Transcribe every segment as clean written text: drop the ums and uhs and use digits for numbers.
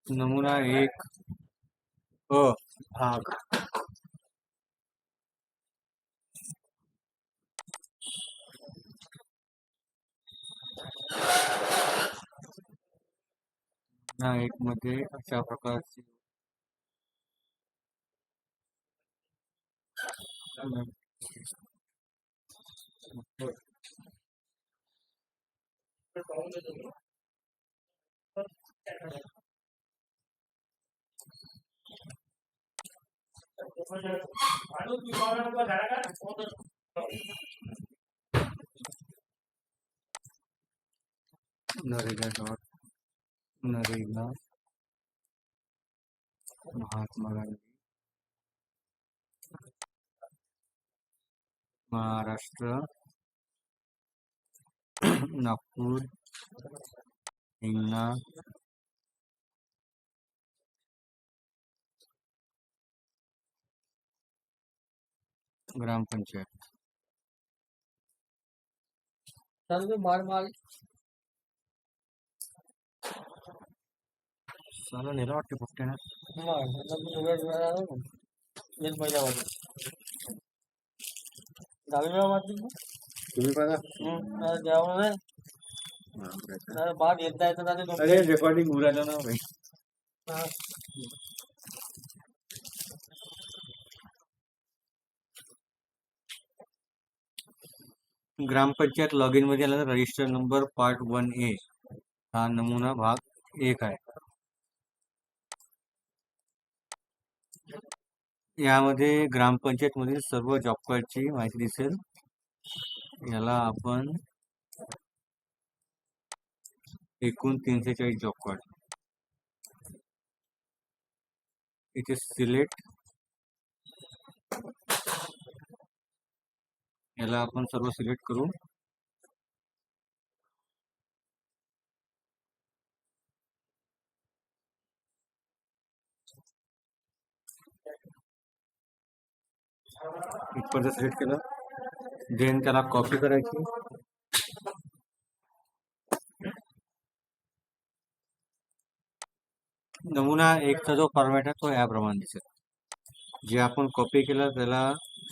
नमुना 1 अ भाग नमुना 1 मध्ये अशा प्रकारची नरेगा महात्मा गांधी महाराष्ट्र नागपूर हिंगणा ग्रामपंचायत साला नेला वाटते पोट्यानं तुम्ही बघा अरे रेकॉर्डिंग होऊ राहिलं ना भाई ग्रामपंचायत लॉग इन मध्ये आला रजिस्टर नंबर पार्ट 1A हा नमुना भाग 1 आहे. यामध्ये ग्रामपंचायत मधील सर्व जॉब कार्डची माहिती दिसेल. याला आपण एकूण 340 जॉब कार्ड इथे सिलेक्ट याला आपण सर्व सिलेक्ट करू. इथपर्यंत सिलेक्ट केलं. देन त्याला कॉपी करायची. नमुना 1 चा जो फॉर्मॅट आहे तो याप्रमाणे दिसेल. जे आपण कॉपी केलं त्याला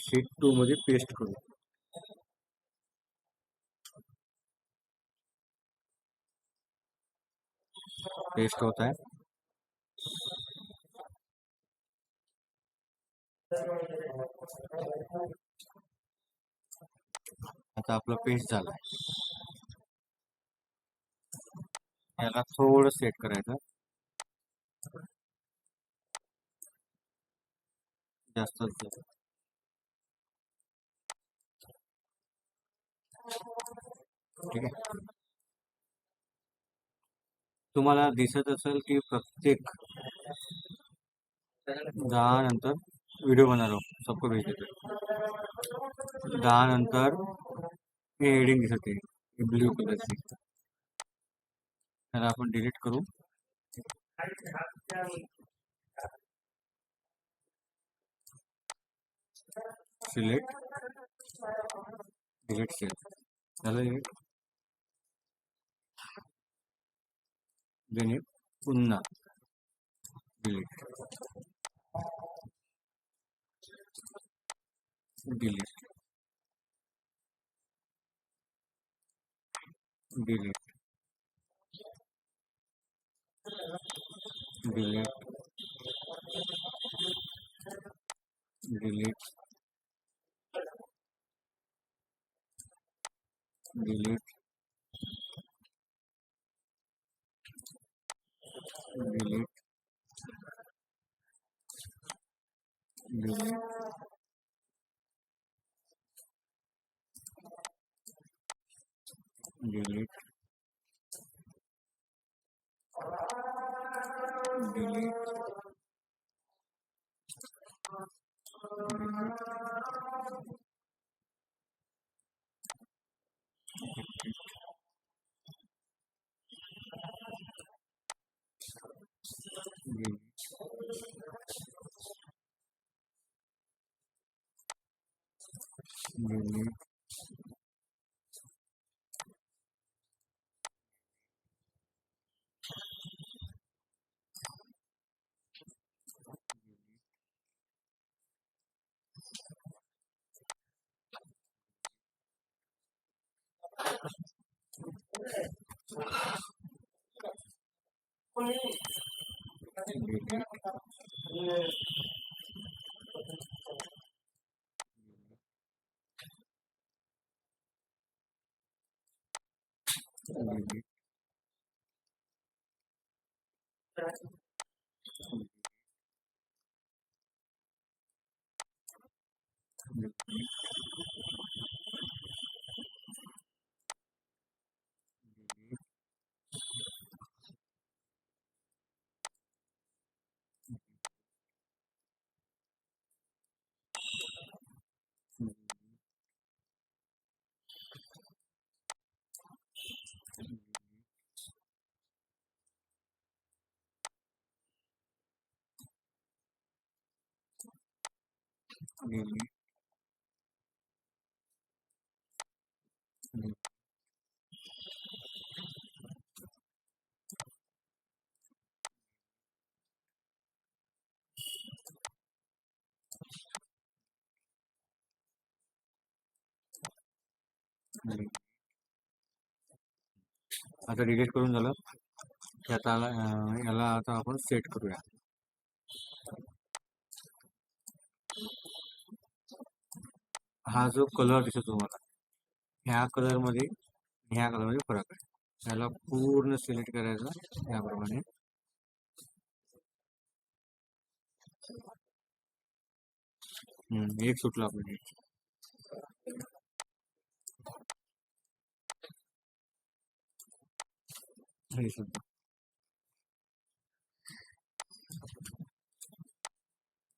शीट 2 मध्ये पेस्ट करू. पेस्ट होत आहे. आता आपलं पेस्ट झालं. याला थोडं सेट करायचं. जास्त ठीक आहे. तुम्हाला दिसत असेल की प्रत्येक 10 नंतर व्हिडिओ बना रहा हूं सबको भेज देते. 10 नंतर हे हेडिंग दिसते ब्ल्यू कलरची. त्याला आपण डिलीट करू. सिलेक्ट डिलीट सेल झालं. देणे पुन्हा delete delete delete delete delete delete delete delete delete गेली. गेली. गेली. गेली. आता डिलीट करून झालं की आता याला आता आपण सेट करूया. हा जो कलर दिसतो तुम्हाला ह्या कलरमध्ये ह्या कलरमध्ये फरक आहे. याला पूर्ण सिलेक्ट करायचं याप्रमाणे. एक सुटला आपण हे सुद्धा.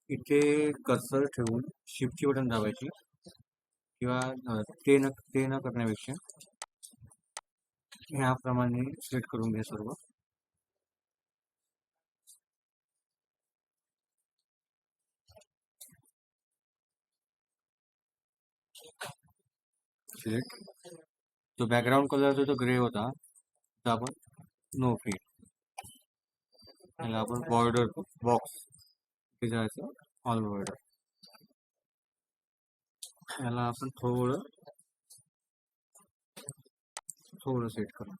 इथे कर्सर ठेवून शिफ्टची बटन दाबायची किंवा ते न करण्यापेक्षा ह्याप्रमाणे सिलेक्ट करून घ्या सर्व. सिलेक्ट जो बॅकग्राऊंड कलर जो ग्रे होता तो आपण नो फीड. याला आपण बॉर्डर बॉक्स ते जायचं ऑल बॉर्डर. याला आपण थोडं सेट करू.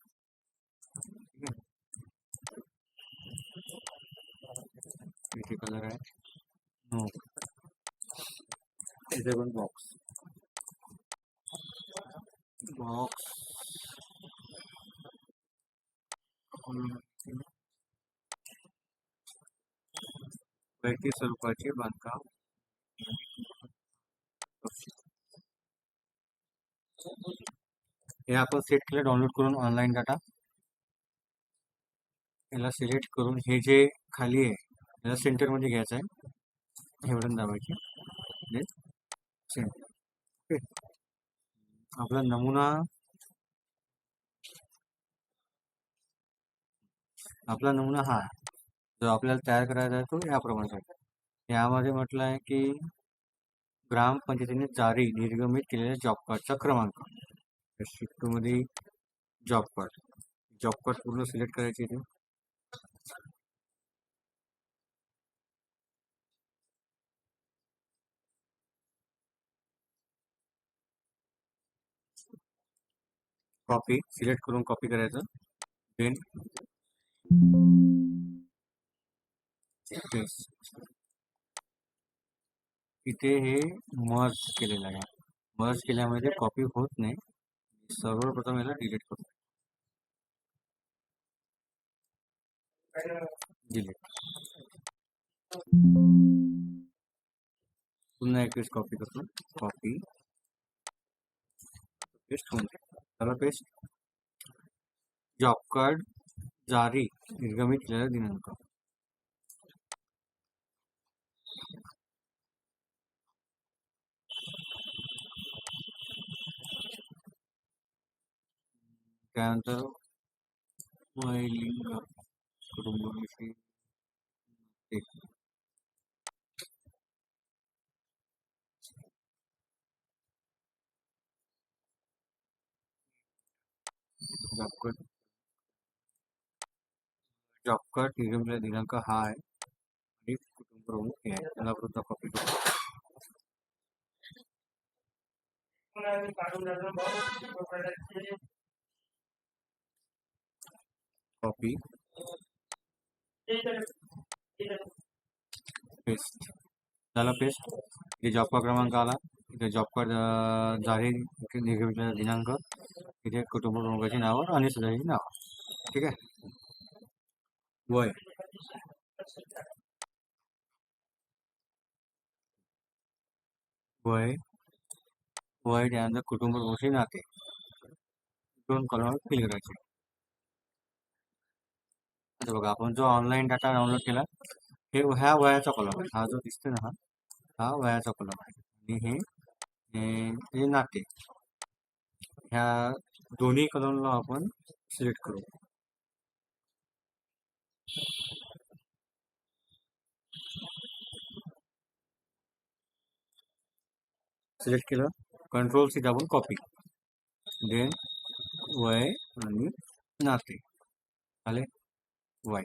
ठीक आहे. इथे कलर आहे नो. इथे पण बॉक्स वैयक्तिक स्वरूपाचे बांधकाम. हे आपण सेट केलं. डाउनलोड करून ऑनलाईन डाटा याला सिलेक्ट करून हे जे खाली आहे याला सेंटरमध्ये घ्यायचं आहे. हे बटन दाबायचे. आपला नमुना हा जो आपल्याला तयार करायचा आहे तो याप्रमाणे आहे. यामध्ये म्हटलं आहे की ग्रामपंचायतीने जारी निर्गमित केलेल्या जॉब कार्डचा क्रमांक. शिफ्ट मध्ये जॉब कार्ड पूर्ण सिलेक्ट करायचे. इथे कॉपी सिलेक्ट करून कॉपी करायचं. देन इथे हे मर्ज केलेलं आहे. मर्ज केल्यामध्ये कॉपी होत नाही. सर्वप्रथम याला डिलीट करू. डिलीट. पुन्हा एक वेळेस कॉपी करतो. कॉपी पेस्ट होऊन त्याला पेस्ट. जॉब कार्ड जारी निर्गमित केलेला दिनांक. त्यानंतर लिंग कुटुंबविषयी एक जॉब कार्ड निर्गमित दिनांक हा आहे आणि कुटुंब प्रमुख हे आहे. त्याला वृद्ध कॉपी कॉपी पेस्ट झाला पेस्ट. इथे जॉब कार्ड क्रमांक आला, इथे जॉब कार्ड जारी निर्गमित दिनांक, इथे कुटुंब प्रमुखाची नावं आणि सदस्याची नावं. ठीक आहे. वय वय वय त्यानंतर कुटुंब प्रमुखाची नाते, दोन कॉलम फिल करायचे. आता बघा आपण जो ऑनलाईन डाटा डाउनलोड केला हे ह्या वयाचा कॉलम आहे. हा जो दिसतोय ना हा वयाचा कॉलम आहे आणि हे नाते. ह्या दोन्ही कॉलमला आपण सिलेक्ट करू. सिलेक्ट केलं, कंट्रोल सी दाबून कॉपी, देन वय आणि नाते आले. वय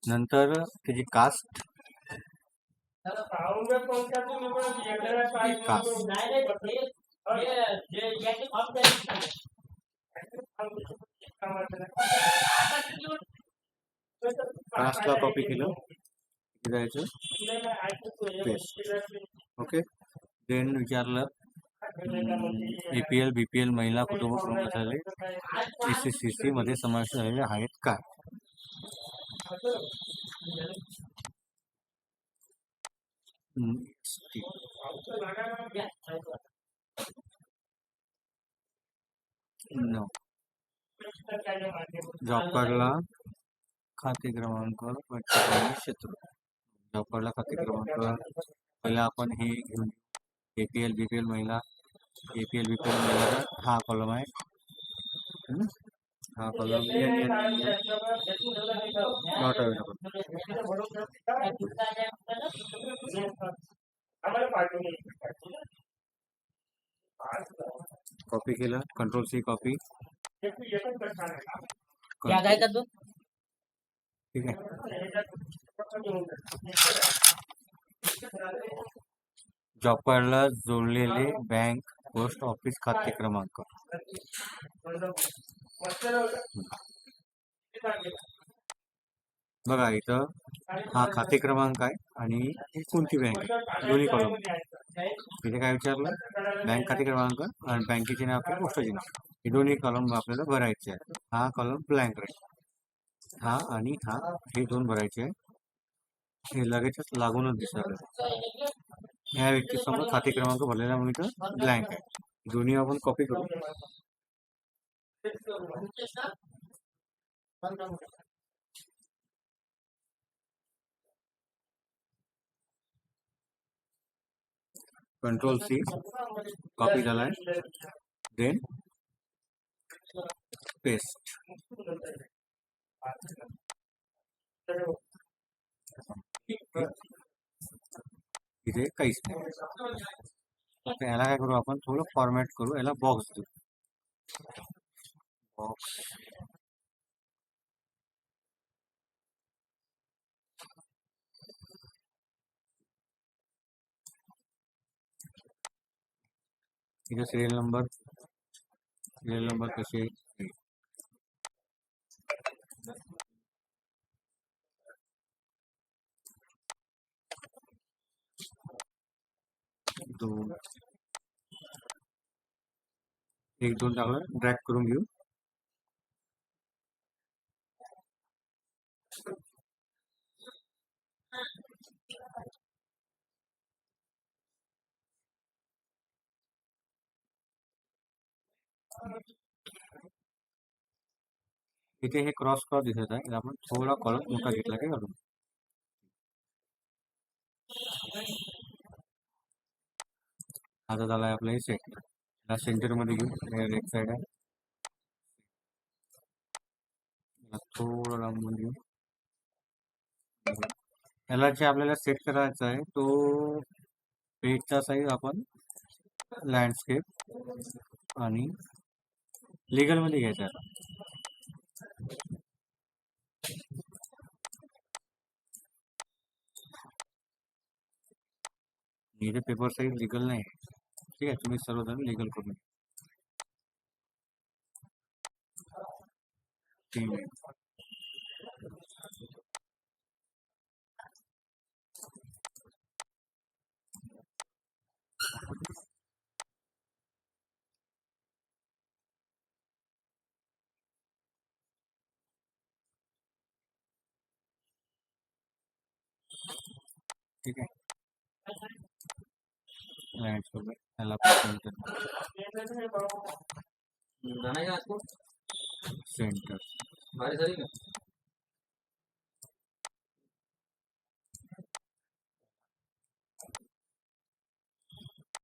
नंतर त्याची कास्ट, कास्टला कॉपी केलं, जायचं पेस्ट. ओके. देन विचारलं APL BPL महिला कुटुंब प्रमुख झाले SCCC मध्ये समाविष्ट झालेले आहेत का. नो. जॉब कार्डला खाते क्रमांक क्षेत्र, जॉब कार्डला खाते क्रमांक पहिला आपण हे घेऊन APL BPL महिला, APL BPL महिला हा कॉलम आहे. हा कॉलम नॉट अवेलेबल. कॉपी केलं, कंट्रोल C कॉपी. ठीक आहे. जॉब कार्डला जोडलेले बँक पोस्ट ऑफिस खाते क्रमांक. बघा इथं हा खाते क्रमांक आहे आणि ही कोणती बँक आहे, दोन्ही कॉलम. इथे काय विचारलं, बँक खाते क्रमांक आणि बँकेचे नाव किंवा पोस्टाचे नाव, हे दोन्ही कॉलम आपल्याला भरायचे आहे. हा कॉलम ब्लँक राहील, हा आणि हा हे दोन भरायचे आहे. हे लगेचच लागूनच दिसणार. ह्या व्यक्तीसमोर खाते क्रमांक भरलेला म्हणून इथं ब्लँक आहे. दोन्ही आपण कॉपी करू. कंट्रोल C कॉपी झालाय, देन पेस्ट. इथे काहीच नाही. आता याला काय करू आपण, थोडं फॉर्मॅट करू, याला बॉक्स देऊ. बॉक्स इथे सिरियल नंबर कसे दोन, एक दोन टाकलं, ड्रॅग करून घेऊ. इथे हे क्रॉस क्रॉस दिसत आहे, आपण थोडा कॉलम मोठा घेतला की घालून. आता झाला आहे आपला हे सेट. याला सेंटरमध्ये घेऊ, लेफ्ट साईड आहे, थोडं लांबून घेऊ. याला जे आपल्याला सेट करायचा आहे तो पेजचा साईज आपण लँडस्केप आणि लिगल मध्ये घ्यायचा आहे. इथे पेपर साईज लिगल नाही आहे, ठीक आहे. तुम्ही सर्वजण लिगल करून ठीक आहे. ठीक आहे. लँडस्केप याला सेंटर.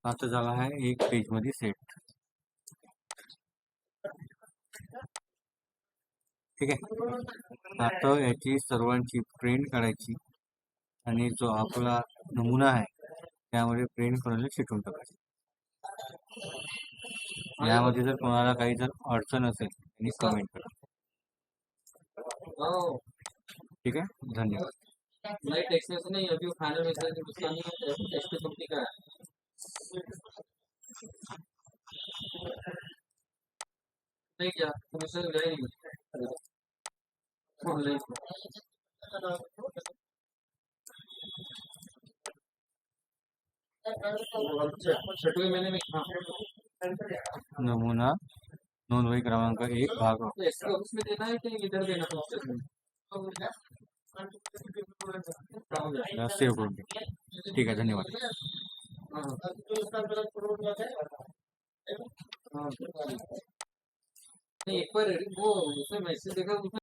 आता झाला आहे एक पेज मध्ये सेट. ठीक आहे. आता याची सर्वांची प्रिंट काढायची आणि जो आपला नमुना आहे त्यामध्ये प्रिंट करून चिटून टाकायची. यामध्ये जर कोणाला काही जर अडचण असेल त्यांनी कमेंट करा. ठीक आहे, धन्यवाद. नहीं टेक्स्ट में नहीं, अभी वो फाइनल मैसेज उसका नहीं है, टेक्स्ट कंपनी का है. नहीं क्या मैसेज गया ही नहीं ऑनलाइन. छठवें महीने में हाँ नमुना नोंदवही क्रमांक 1 भाग तो इसके ऑफिस में देना है कि इधर देना है ऑफिस में. सेव्ह करून घ्या. ठीक आहे, धन्यवाद. नहीं एक बार वो उसमें मैसेज देखा उसमें